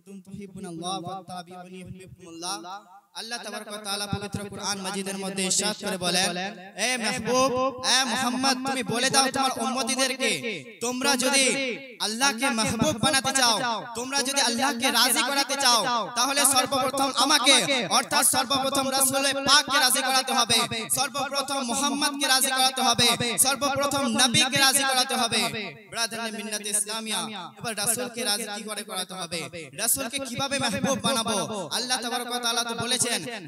কুনতুম তুহিব্বুনাল্লাহ ফাত্তাবিউনি ইউহিব্বুকুমুল্লাহ। আল্লাহ তাবারক ওয়া তাআলা পবিত্র কুরআন মাজিদের মধ্যে ইরশাদ করে বলেন, এ মাহবুব, এ মুহাম্মদ, তুমি বলে দাও তোমার উম্মতিদেরকে, তোমরা যদি আল্লাহকে মাহবুব বানাতে চাও, তোমরা যদি আল্লাহকে রাজি করাতে চাও, তাহলে সর্বপ্রথম আমাকে অর্থাৎ সর্বপ্রথম রাসূল পাককে রাজি করাতে হবে, সর্বপ্রথম মুহাম্মদকে রাজি করাতে হবে, সর্বপ্রথম নবীকে রাজি করাতে হবে। ব্রাদার মিন্নাত ইসলামিয়া, এবার রাসূলকে রাজি কি করে করাতে হবে? রাসূলকে কিভাবে মাহবুব বানাবো? আল্লাহ তাবারক ওয়া তাআলা তো বলেছেন,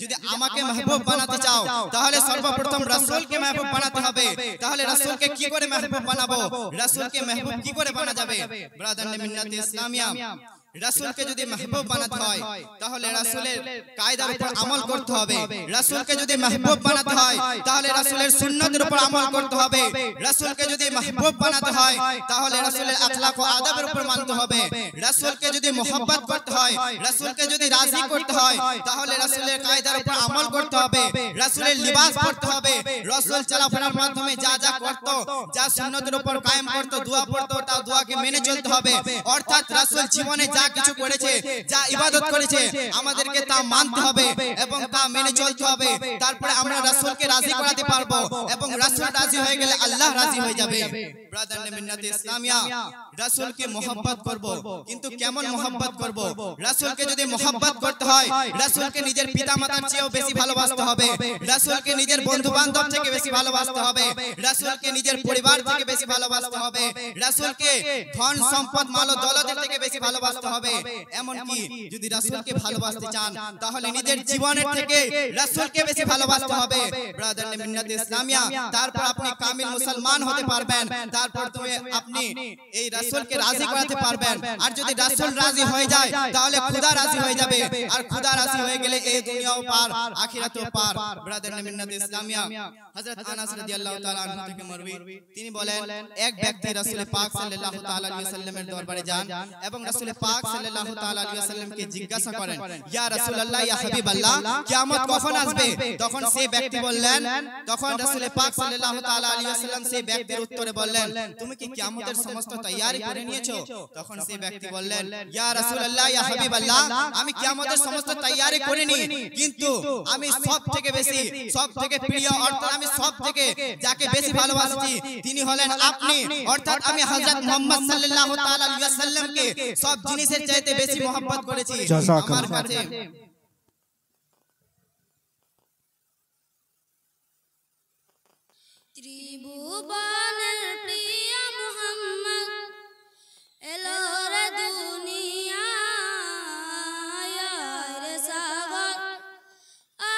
যদি আমাকে মাহবুব বানাতে চাও তাহলে সর্বপ্রথম রাসূলকে মাহবুব বানাতে হবে। তাহলে রাসূলকে কি করে মাহবুব বানাবো? রাসূলকে মাহবুব কি করে বানা যাবে? ব্রাদার মিন্নাত ইসলামিয়া, রাসূলকে যদি মাহবুব বানাতে হয় তাহলে রাসূলের কায়দার উপর আমল করতে হবে। রাসূলকে যদি মাহবুব বানাতে হয় তাহলে রাসূলের সুন্নাতের উপর আমল করতে হবে। রাসূলকে যদি মাহবুব বানাতে হয় তাহলে রাসূলের আখলাক ও আদবের উপর মানতে হবে। রাসূলকে যদি মুহাব্বত করতে হয়, রাসূলকে যদি রাজি করতে হয় তাহলে রাসূলের কায়দার উপর আমল করতে হবে। রাসূলের লিবাস পরতে হবে। রাসূল চলাফেরার মাধ্যমে যা যা করত, যা সুন্নাতের উপর কায়েম করত, দোয়া পড়তো, তা দোয়াকে মেনে চলতে হবে। অর্থাৎ রাসূল জীবনে যা কিছু করেছে, যা ইবাদত করেছে, আমাদেরকে তা মানতে হবে এবং তা মেনে চলতে হবে। তারপরে আমরা রাসূলকে রাজি করাতে পারবো এবং রাসূল রাজি হয়ে গেলে আল্লাহ রাজি হয়ে যাবে। ব্রাদার মিন্নাত ইসলামিয়া, রাসূলকে মুহাব্বত করব, কিন্তু কেমন মুহাব্বত করব? রাসূলকে যদি মুহাব্বত করতে হয়, রাসূলকে নিজের পিতামাতার চেয়েও বেশি ভালোবাসতে হবে, রাসূলকে নিজের বন্ধু-বান্ধব থেকে বেশি ভালোবাসতে হবে, রাসূলকে নিজের পরিবার থেকে বেশি ভালোবাসতে হবে, রাসূলকে ধন সম্পদ মাল ও দৌলতের থেকে বেশি ভালোবাসতে হবে। এমনকি যদি রাসূলকে ভালোবাসতে চান তাহলে নিজের জীবনের থেকে রাসূলকে বেশি ভালোবাসতে হবে। ব্রাদার মিন্নাত ইসলামিয়া, তারপর আপনি কামিল মুসলমান হতে পারবেন, তারপর আপনি এই রাসূলকে রাজি করাতে পারবেন। আর যদি রাসূল রাজি হয়ে যায় তাহলে খোদা রাজি হয়ে যাবে, আর খোদা রাজি হয়ে গেলে এই দুনিয়াও পার, আখিরাতও পার। ব্রাদার মিন্নাত ইসলামিয়া, হযরত আনাস রাদিয়াল্লাহু তাআলা আনহু থেকে মারউই, তিনি বলেন, এক ব্যক্তি রাসূল পাক সাল্লাল্লাহু তাআলা আলাইহি ওয়াসাল্লামের দরবারে যান এবং রাসূল পাক সাল্লাল্লাহু তাআলা আলাইহি ওয়াসাল্লামকে জিজ্ঞাসা করেন, ইয়া রাসূলুল্লাহ, ইয়া হাবিবাল্লাহ, কিয়ামত কখন আসবে? তখন সেই ব্যক্তি বললেন, তখন রাসূল পাক সাল্লাল্লাহু তাআলা আলাইহি ওয়াসাল্লাম সেই ব্যক্তির উত্তরে বললেন, তুমি কি কিয়ামতের সমস্ত তৈয়ারি করে নিয়েছো? তখন সেই ব্যক্তি বললেন, ইয়া রাসূলুল্লাহ, ইয়া হাবিবাল্লাহ, আমি কিয়ামতের সমস্ত তৈয়ারি করিনি, কিন্তু আমি সবথেকে বেশি, সবথেকে প্রিয়, অর্থাৎ আমি সবথেকে যাকে বেশি ভালোবাসি তিনি হলেন আপনি, অর্থাৎ আমি হযরত মুহাম্মদ সাল্লাল্লাহু তাআলা আলাইহি ওয়াসাল্লামকে সব জিনিসের চাইতে বেশি মহব্বত করেছি। আমার কাছে ত্রিভুবনের প্রিয় মুহাম্মদ এলো রে দুনিয়ায়, রে সাগর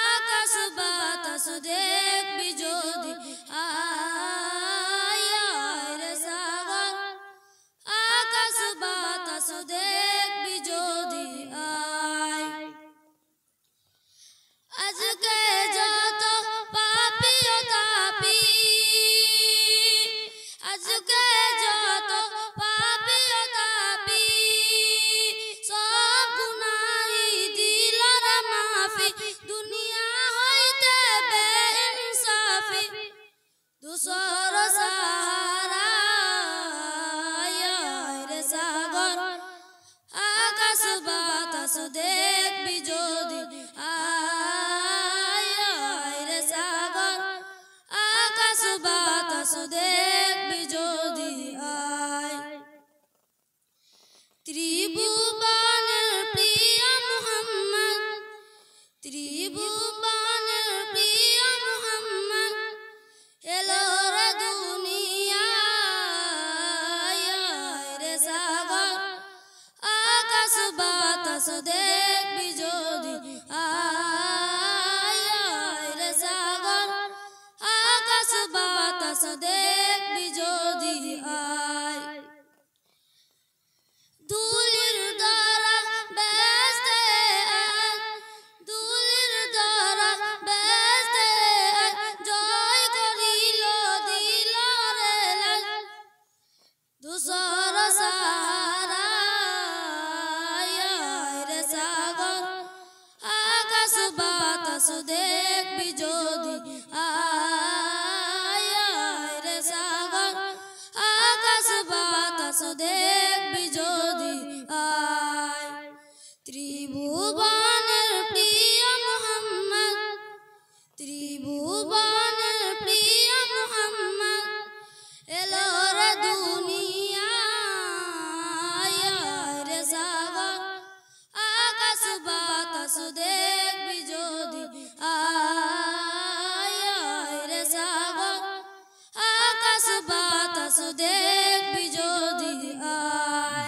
আকাশ বাতাস দেখবি যদি, রে সাগর আকাশ বাতাস দেখবি যদি, আজকে যত পাপী ও তাপী, আজকে যত পাপী ও তাপী, সব গুনাহ দিল রে মাফি, দুনিয়া হইতে বেইনসাফি, দুসর সাহারা রে সাগর আকাশ বাতাস দেখবি যদি, রে সাগর আকাশ বাতাস দেখবি যদি, ত্রিভুবনের প্রিয় মুহাম্মদ, ত্রিভুবনের প্রিয় মুহাম্মদ এলো রে দুনিয়ায়, রে সাগর আকাশ বাতাস দেখবি যদি, রে সাগর আকাশ বাতাস দেখবি যদি, দুলির দ্বারা বেহেশতে দুলির দ্বারা বেহেশতে জয় করিল দিল রে লাল, দুসর সাহারা রে সাগর আকাশ বাতাস দেখবি যদি, রে সাগর আকাশ বাতাস দেখবি যদি,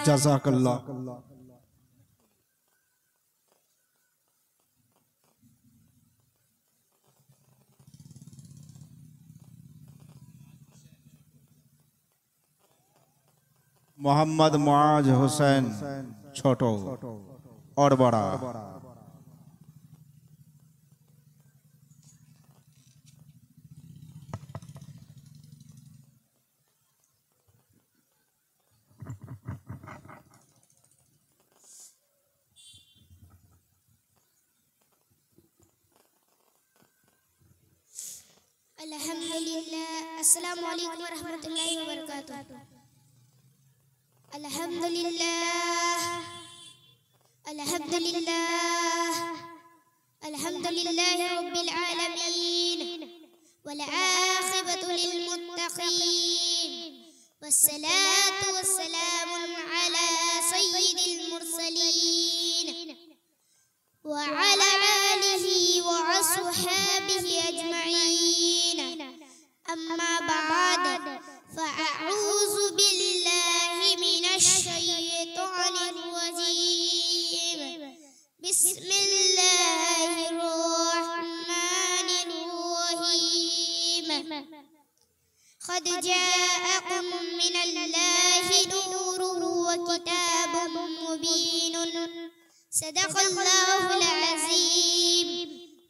जज़ाकल्लाह। मोहम्मद मुआज हुसैन छोटो और बड़ा। अल्हम्दुलिल्लाह। अस्सलामु अलैकुम व रहमतुल्लाहि व बरकातुहू। अल्हम्दुलिल्लाह अल्हम्दुलिल्लाह अल्हम्दुलिल्लाहि रब्बिल आलमीन वल आखिबतु लिल मुत्तक़ीन वस्सलातु वस्सलामु अला सय्यिदिल मुरसलीन व अला आलिहि व अस्हाबिहि अजमईन। अम्मा बाद फ़अऊज़ु बिल्लाहि मिनश शैतानिर रजीम। बिस्मिल्लाहिर रहमानिर रहीम। क़द जाअकुम मिनल्लाहि नूरुन व किताबुम मुबीनुन। सदक़ल्लाहुल अज़ीम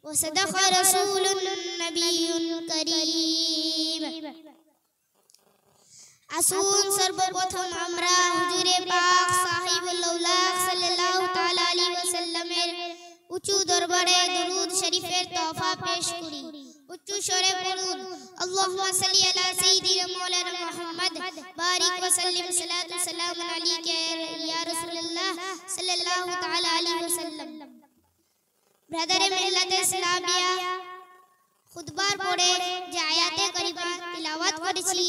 व सदक़ रसूलुन नबियुल करीम। আসুন সর্বপ্রথম আমরা হুজুরে পাক সাহিবুল আউলাদ সাল্লাল্লাহু তাআলা আলাইহি ওয়াসাল্লামের উঁচু দরবারে দরুদ শরীফের তোহফা পেশ করি। উচ্চ স্বরে পড়ুন আল্লাহুম্মা সাল্লি আলা সাইয়্যিদিনা মাওলানা মুহাম্মদ বারিক ওয়া সাল্লিম সালাতু সালামু আলাইকা ইয়া রাসূলুল্লাহ সাল্লাল্লাহু তাআলা আলাইহি ওয়াসাল্লাম। ব্রাদারে মিল্লাতে ইসলামিয়া খুতবার পড়ে যে আয়াতে কারিমা তিলাওয়াত করেছি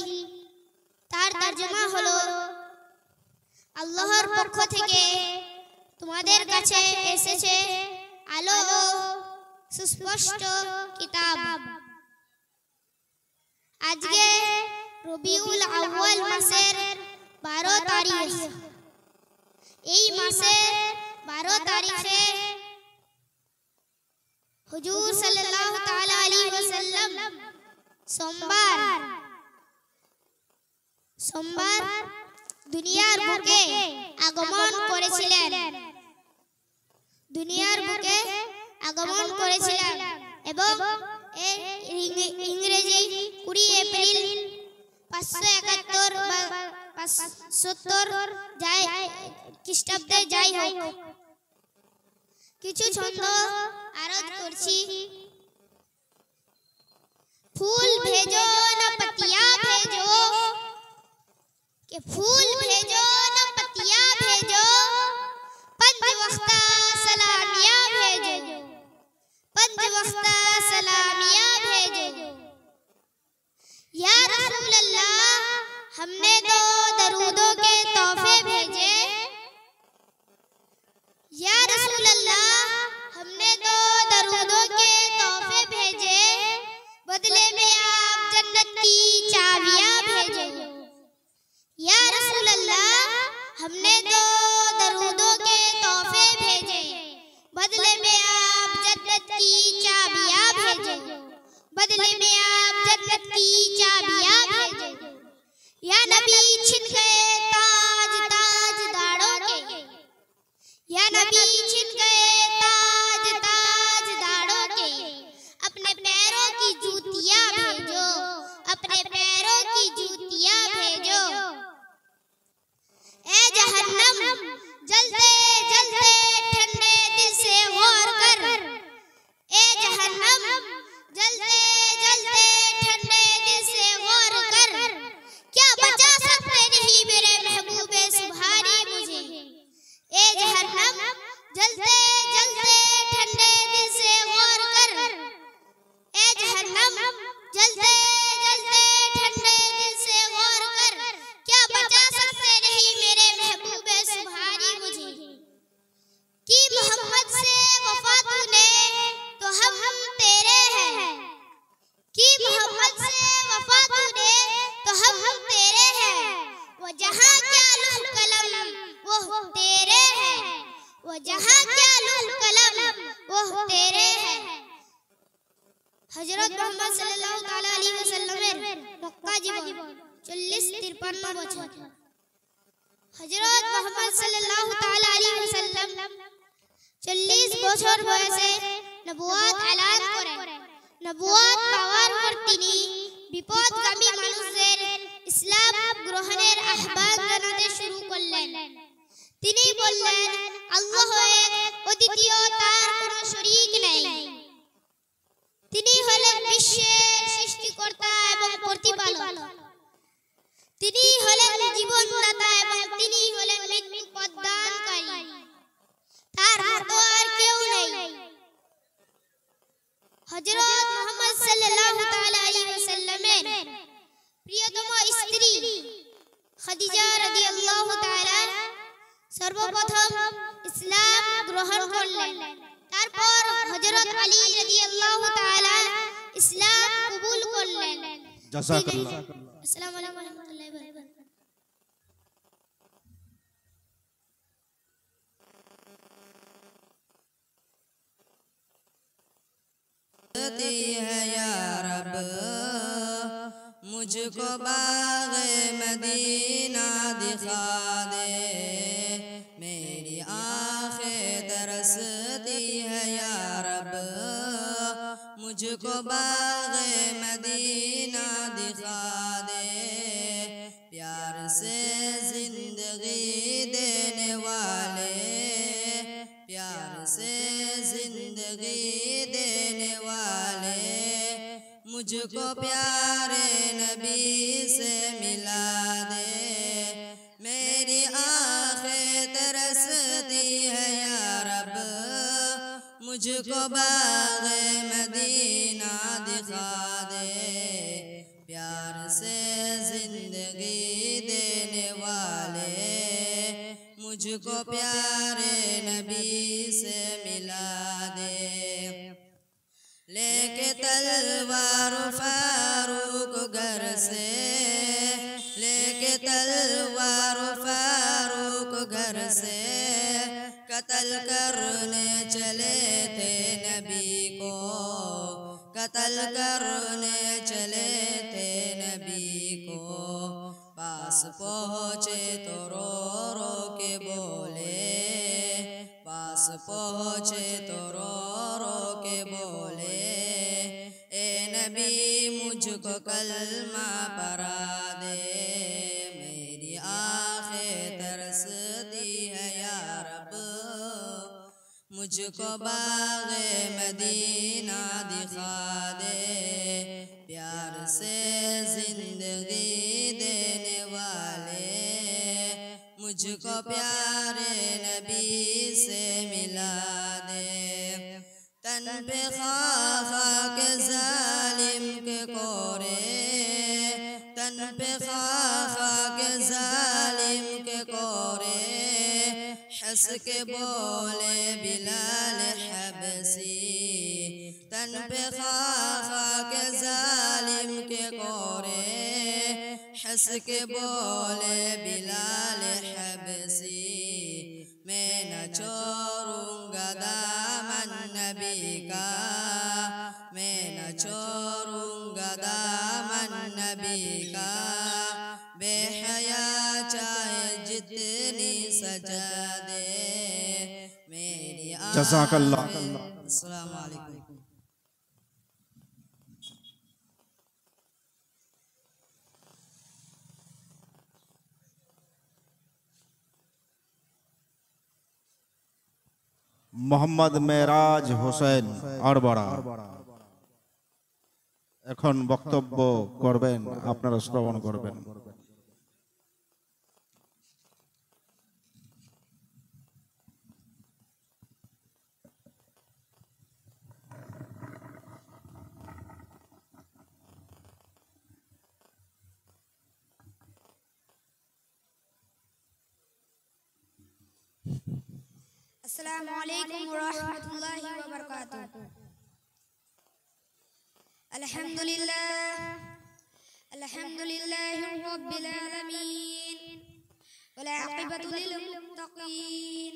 তার তরজমা হলো আল্লাহর পক্ষ থেকে তোমাদের কাছে এসেছে আলো ও সুস্পষ্ট কিতাব। আজকে রবিউল আউয়াল মাসের 12 তারিখ। এই মাসের 12 তারিখে হুজুর সাল্লাল্লাহু তাআলা আলাইহি ওয়াসাল্লাম সোমবার দুনিয়ার বুকে আগমন করেছিলেন। এবং ইংরেজি 20 এপ্রিল 571 বা 570 যায় খ্রিস্টাব্দে যাই হোক। কিছু ছন্দ আরজ করছি। फूल भेजो न पतिया भेजो के फूल भेजो न पतिया भेजो पंज वक्ता सलामिया भेजो या रसूल अल्लाह हमने तो दरूदों के तोहफे भेजे। या रसूल अल्लाह हमने तो दरूदों के तोहफे भेजे बदले में आप जन्नत की चाबियां भेजो। या रसूल अल्लाह हमने तो दरूदों के तोहफे भेजे बदले में आप जन्नत की चाबियां भेजो। या नबी छिन गए ताज दाड़ों के। या नबी छिन गए ताज दाड़ों के अपने पैरों की जूतियां भेजो। ए जहन्नम जलते जलते ठंडे दिल से गौर कर। ए जहन्नम जलते जलते ठंडे दिल से गौर कर। क्या बचा सकते नहीं मेरे महबूबे सुभानी मुझे। ए जहन्नम जलते जहाँ क्या लूह कलम वो तेरे है। हजरत मोहम्मद सल्लल्लाहु ताला अलैहि वसल्लम मक्का जीवन 40-53 বছর। হযরত মুহাম্মদ সাল্লাল্লাহু তাআলা আলাইহি ওয়াসাল্লাম 40 বছর বয়সে নবুয়ত এলান করেন। নবুয়ত পাওয়ার পর তিনি বিপদগামী মানুষদের ইসলাম গ্রহণের আহ্বান জানাতে শুরু করলেন। তিনি বললেন, আল্লাহ এক, অদ্বিতীয়, তার কোনো শরীক নেই। তিনি হলেন বিশ্বের সৃষ্টিকর্তা এবং প্রতিপালক। তিনি হলেন জীবনদাতা এবং তিনি হলেন মৃত্যু প্রদানকারী। তার মতো আর কেউ নেই। হযরত মুহাম্মদ সাল্লাল্লাহু তাআলা আলাইহি ওয়াসাল্লামের প্রিয়তম স্ত্রী খাদিজা রাদিয়াল্লাহু তাআলা সর্বপ্রথম ইসলাম গ্রহণ করলেন। তারপর হযরত আলী রাদিয়াল্লাহু তাআলা ইসলাম কবুল করলেন। জাযাকাল্লাহ। আসসালামু আলাইকুম ওয়া রাহমাতুল্লাহি ওয়া বারাকাতুহু। है या रब मुझको बाग़े मदीना दिखा दे, मेरी आँखें तरसती है या रब मुझको बाग़े मदीना दिखा दे, प्यार से जिंदगी देने वाले, प्यार से जिंदगी देने वाले, मुझको प्यारे नबी से मिला दे, मेरी आँखें तरसती है या रब मुझको बाग़े मदीना दिखा दे, प्यार से जिंदगी देने वाले, मुझको प्यारे नबी से मिला दे। लेके तलवार फारूक घर से, लेके तलवार फारूक घर से, कत्ल करने चले थे नबी को, कत्ल करने चले थे नबी को, पास पहुँचे तो रो रो के बोले, पास पहुँचे तो रो रो के बोले, ए नबी मुझको कलमा पढ़ा दे, मेरी आँखें तरसती है या रब मुझको बाग़े मदीना दिखा दे, प्यार से जिंदगी देने वाले, मुझको प्यारे नबी से मिला दे। तन पे खा के जालिम के कोरे, तन पे खा के जालिम के कोरे, हंस के बोले बिलाल हबसी, तन पे खा के जालिम के कोरे, हंस के बोले बिलाल हबसी, मैं न छोड़ूंगा दामन नबी का, मैं न छोड़ूंगा दामन नबी का, बेहया चाहे जितनी सजा दे, मेरी जज़ाकल्लाह। अस्सलामु अलैकुम। মোহাম্মদ মেরাজ হোসেন আরবড়া এখন বক্তব্য করবেন, আপনারা শ্রবণ করবেন। अस्सलामु अलैकुम व रहमतुल्लाहि व बरकातुहू। अल्हम्दुलिल्लाहि रब्बिल आलमीन वल आक़िबतु लिल मुत्तक़ीन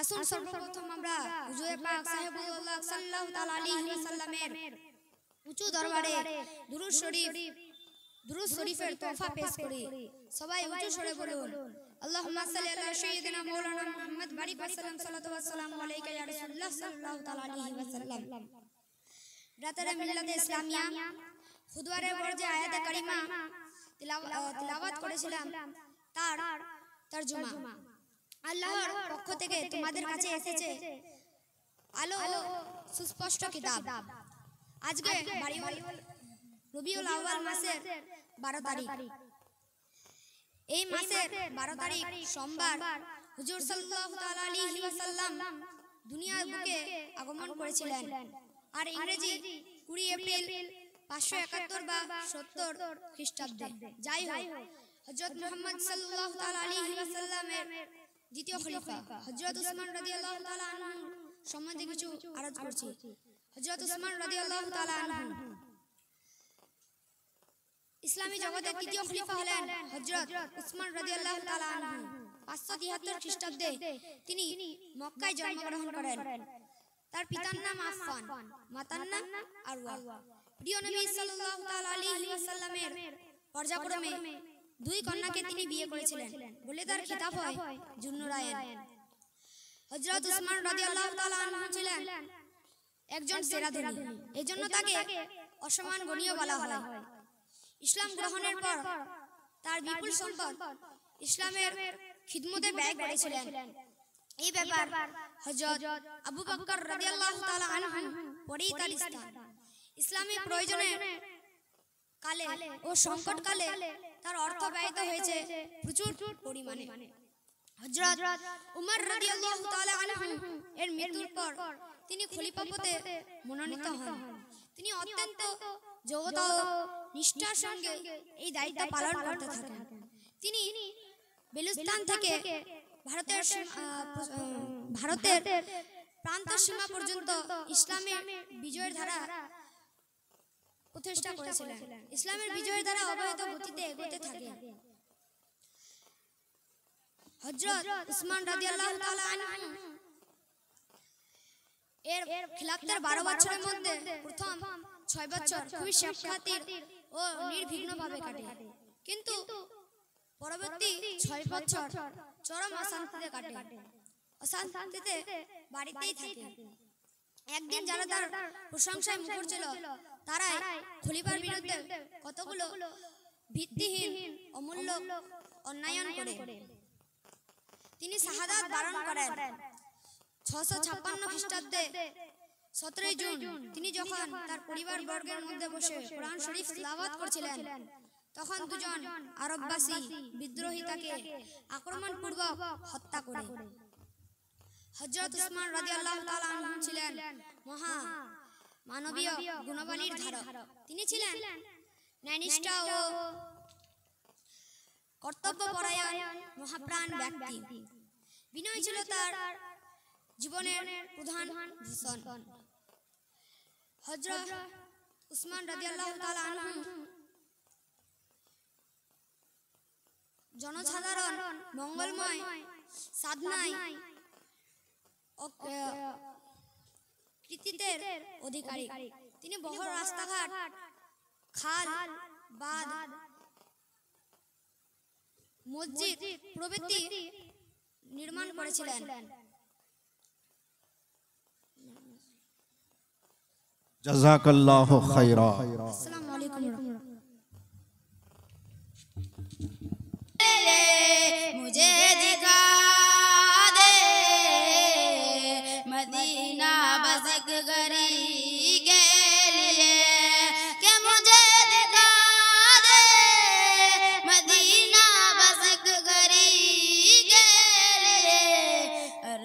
আসুন সর্বপ্রথম আমরা হুজুরে পাক সাহেবুল্লাহ সাল্লাল্লাহু তাআলা আলাইহি ওয়াসাল্লামের উঁচু দরবারে দুরূদ শরীফের তোহফা পেশ করি। সবাই উঁচু স্বরে বলুন আল্লাহুম্মা সাল্লি আলা সাইয়্যিদিনা মাওলানা মুহাম্মদ বারিক ওয়া সাল্লাম সাল্লাতু ওয়া সালামু আলাইকা ইয়া রাসূলুল্লাহ সাল্লাল্লাহু তাআলা আলাইহি ওয়াসাল্লাম। রাতের মিল্লাতে ইসলামিয়া খুদওয়ারে পর যে আয়াতে কারিমা তিলাওয়াত করেছিলাম তার তরজমা আল্লাহর পক্ষ থেকে তোমাদের কাছে এসেছে আলো সুস্পষ্ট কিতাব। আজকে রবিউল আউয়াল মাসের 12 তারিখ। এই মাসের 12 তারিখ সোমবার হুজুর সাল্লাল্লাহু তাআলা আলাইহি ওয়াসাল্লাম দুনিয়ার বুকে আগমন করেছিলেন। আর ইংরেজি 20 এপ্রিল 571 বা 70 খ্রিস্টাব্দে। যাই হোক, হযরত মুহাম্মদ সাল্লাল্লাহু তাআলা আলাইহি ওয়াসাল্লামের দ্বিতীয় খলিফা হযরত উসমান রাদিয়াল্লাহু তাআলা আনহু সম্বন্ধে কিছু আরজ করছি। হযরত উসমান রাদিয়াল্লাহু তাআলা আনহু ইসলামী জগতের তৃতীয় খলিফা হলেন হযরত উসমান রাদিয়াল্লাহু তাআলা আনহু। 573 খ্রিস্টাব্দে তিনি মক্কায় জন্মগ্রহণ করেন। তার পিতার নাম আফফান, মাতার নাম আরওয়া। প্রিয় নবী সাল্লাল্লাহু তাআলা আলাইহি ওয়াসাল্লামের পর্যায়ক্রমে 2 কন্যাকে তিনি বিয়ে করেছিলেন বলে তার খেতাব হয় জুন্নুরায়ন। হযরত উসমান রাদিয়াল্লাহু তাআলা আনহু ছিলেন একজন সেরা ধনী, এজন্য তাকে অসমান গণীয় বলা হয়। ইসলাম গ্রহণের পর তার বিপুল সম্পদ ইসলামের খিদমতে ব্যয় করেছিলেন। এই ব্যাপার হযরত আবু বকর রাদিয়াল্লাহু তাআলা আনহু পরেই তার স্থান। ইসলামী প্রয়োজনে কালে ও সংকট কালে তার অর্থ ব্যয়িত হয়েছে প্রচুর পরিমাণে। হযরত উমর রাদিয়াল্লাহু তাআলা আনহু এর মৃত্যুর পর তিনি খলিফা পদে মনোনীত হন। তিনি অত্যন্ত যোগ্যতা ও নিষ্ঠার সঙ্গে এই দায়িত্ব পালন করতে থাকেন। তিনি বেলুচিস্তান থেকে ভারতের প্রান্ত সীমা পর্যন্ত ইসলামের বিজয়ের ধারা প্রতিষ্ঠা করেছিলেন। ইসলামের বিজয়ের ধারা অব্যাহত গতিতে এগোতে থাকে। হযরত উসমান রাদিয়াল্লাহু তাআলা আনহু এর খিলাফতের 12 বছরের মধ্যে প্রথম 6 বছর খুবই সাক্ষাতের ও নির্বিঘ্নভাবে কাটে, কিন্তু পরবর্তী 6 বছর চরম অশান্তিতে কাটে। অশান্তিতে বাড়িতেই থাকে। একদিন যারা তার প্রশংসায় মুখর ছিল তারাই খলিফার বিরুদ্ধে কতগুলো ভিত্তিহীন অমূল্য অন্যায়ন করে তিনি শাহাদাত বরণ করেন। 656 খ্রিস্টাব্দে 17 জুন তিনি যখন তার পরিবার বর্গের মধ্যে বসে কোরআন শরীফ তিলাওয়াত করছিলেন, তখন দুজন আরববাসী বিদ্রোহী তাকে আক্রমণপূর্বক হত্যা করে। হযরত উসমান রাদিয়াল্লাহু তাআলা আনহু ছিলেন মহা মানবীয় গুণাবলীর ধারক। তিনি ছিলেন ন্যায়নিষ্ঠ ও কর্তব্যপরায়ণ মহাপ্রাণ ব্যক্তি। বিনয় ছিল তার জীবনের প্রধান ভূষণ। হযরত উসমান রাদিয়াল্লাহু তাআলা আনহু জনসাধারণ মঙ্গলময় সাধনায় কৃতিত্বের অধিকারী। তিনি বহু রাস্তাঘাট, খাল, বাঁধ, মসজিদ প্রভৃতি নির্মাণ করেছিলেন। জাযাকাল্লাহু খায়রা। আসসালামু আলাইকুম। मुझे दिखा दे मदीना बस एक घड़ी के लिए, कि मुझे दिखा दे मदीना बस एक घड़ी के लिए।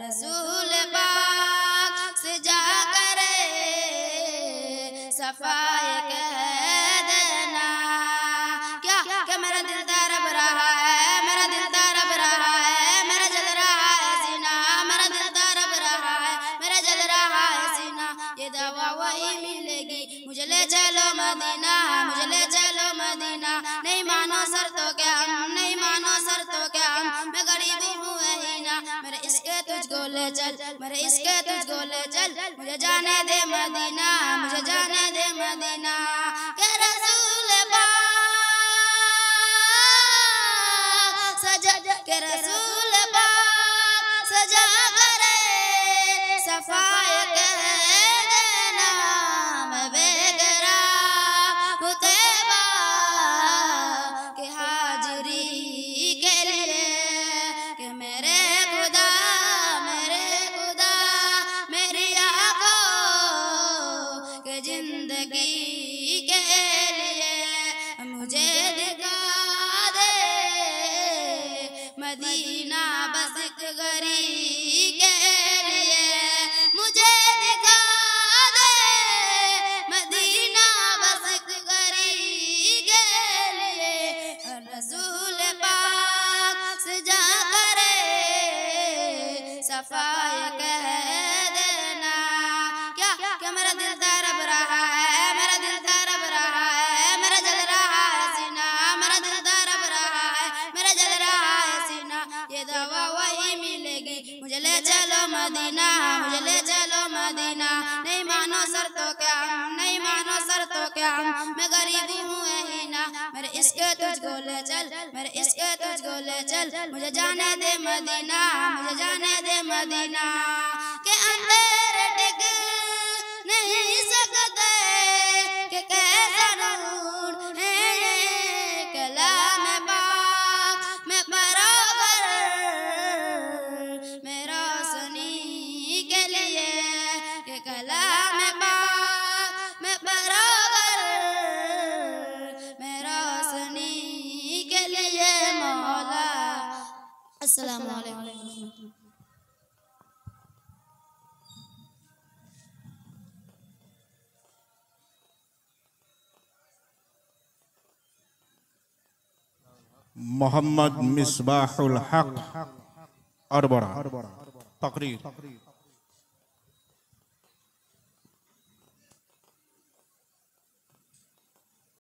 रसूल पाक से जा करे सफाई कह देना। क्या क्या मेरा दिल तरफ रहा है, मेरा दिल तरफ रहा है, मेरा जल रहा है सीना, मेरा दिल तरफ रहा है, मेरा जल रहा है सीना। ये दवा वही मिलेगी, मुझे ले चलो मदीना, मुझे ले चलो मदीना। नहीं मानो सर तो क्या हम, नहीं मानो सर तो क्या हम, मैं गरीब हूँ ही ना। मेरे इसके तुझको ले चल, मेरे इसके तुझको ले चल, मुझे जाने दे मदीना, मुझे जाने दे मदीना। के रसूल पाक सजा, के रसूल पाक सजा करे, सफाई कह देना। मैं बेगराम हूँ तैबा की हाजिरी के लिए, कि मेरे खुदा मेरी आंखों के जिंदगी के लिए मुझे दिखा दे मदीना बस एक घड़ी के लिए। मुझे दिखा दे मदीना बस एक घड़ी के लिए। रसूल पाक सजा करे, सफाई कह देना। क्या क्या मेरा दिल तरफ रहा है, मेरा दिल तरफ रहा है, मेरा जल रहा है सीना, मेरा दिल तरफ रहा है, मेरा जल रहा है सीना। ये दवा वही मिलेगी, मुझे ले चलो मदीना, मुझे ले चलो मदीना। नहीं मानो सर तो क्या हम, नहीं मानो सर तो क्या हम, मैं गरीब हूँ ही ना। मेरे इसके तुझको ले चल, मेरे इसके तुझको ले चल, मुझे जाने दे मदीना, मुझे जाने दे मदीना। के अंदर टिक नहीं सकते, कि कैसा नूर है ये कलाम पाक में बराबर, मेरा रोशनी के लिए, कि कलाम पाक में बराबर, मेरा रोशनी के लिए मौला। अस्सलामु अलैकुम। मोहम्मद मिसबाहुल हक अरबरा तकरीर।